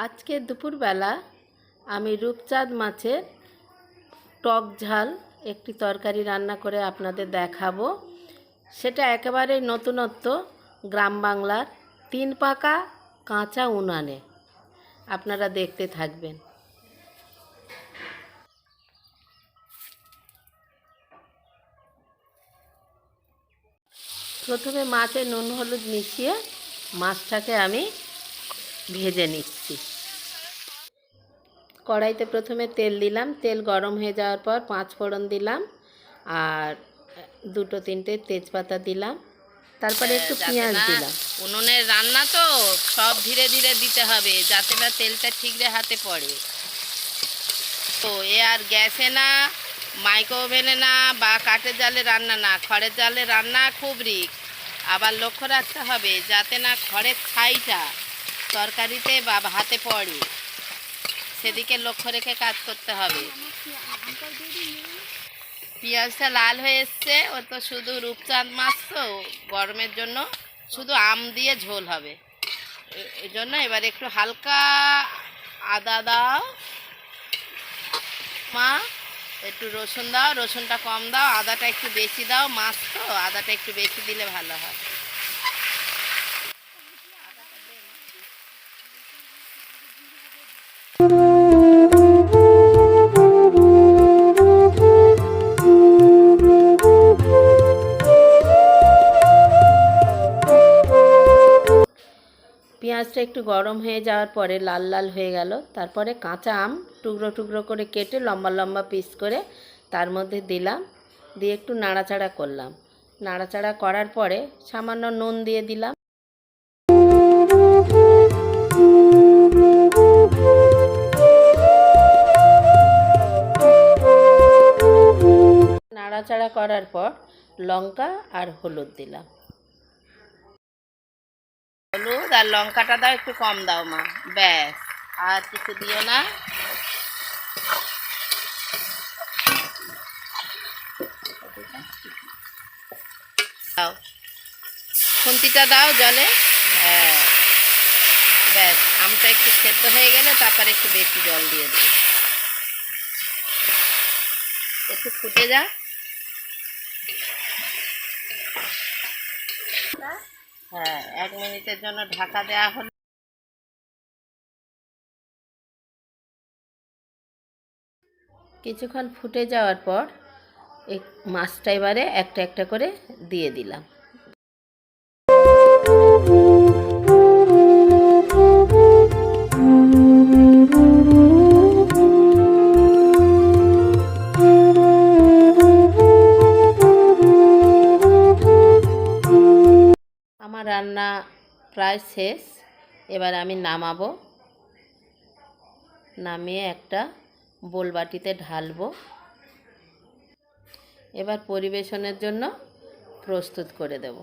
আজকে দুপুরবেলা আমি রূপচাঁদ মাছের টক ঝাল একটি তরকারি রান্না করে আপনাদের দেখাবো। সেটা একেবারে নতুনত্ব, গ্রাম বাংলার 3 পাকা কাঁচা উনানে। আপনারা দেখতে থাকবেন। প্রথমে মাছে নুন হলুদ মিশিয়ে মাছটাকে আমি ভেজে নিচ্ছি। কড়াইতে প্রথমে তেল দিলাম, তেল গরম হয়ে যাওয়ার পর 5 ফোড়ন দিলাম আর 2-3টে তেজপাতা দিলাম, তারপরে একটু পেঁয়াজ দিলাম। উনুনের রান্না তো সব ধীরে ধীরে দিতে হবে যাতে না তেলটা ঠিকরে হাতে পড়ে। তো এ আর গ্যাসে না, মাইক্রো ওভেনে না বা কাঠের জালে রান্না না, খড়ের জালে রান্না খুব রিস্ক। আবার লক্ষ্য রাখতে হবে যাতে না খড়ের ছাইটা তরকারিতে বা ভাতে পড়ে, সেদিকে লক্ষ্য রেখে কাজ করতে হবে। পেঁয়াজটা লাল হয়ে এসছে, ও তো শুধু রূপচাঁদ মাছ, তো গরমের জন্য শুধু আম দিয়ে ঝোল হবে। এই জন্য এবার একটু হালকা আদা দাও মা, একটু রসুন দাও, রসুনটা কম দাও, আদাটা একটু বেশি দাও, মাছ তো আদাটা একটু বেশি দিলে ভালো হয়। পেঁয়াজটা একটু গরম হয়ে যাওয়ার পরে লাল লাল হয়ে গেল, তারপরে কাঁচা আম টুকরো টুকরো করে কেটে লম্বা লম্বা পিস করে তার মধ্যে দিলাম, দিয়ে একটু নাড়াচাড়া করলাম। নাড়াচাড়া করার পরে সামান্য নুন দিয়ে দিলাম। নাড়াচাড়া করার পর লঙ্কা আর হলুদ দিলাম। হলুদ আর লঙ্কাটা দাও, একটু কম দাও মা, ব্যাস, আর কিছু দিও না। দাও, খুন্তিটা দাও জলে। হ্যাঁ, ব্যাস, আমটা একটু সেদ্ধ হয়ে গেলে তারপরে একটু বেশি জল দিয়ে দিই, একটু ফুটে যা। হ্যাঁ, 1 মিনিটের জন্য ঢাকা দেওয়া হলো। কিছুক্ষণ ফুটে যাওয়ার পর এই মাছটা এবারে একটা একটা করে দিয়ে দিলাম। আমার রান্না প্রায় শেষ, এবার আমি নামাবো। নামিয়ে একটা বোল বাটিতে ঢালবো। এবার পরিবেশনের জন্য প্রস্তুত করে দেব।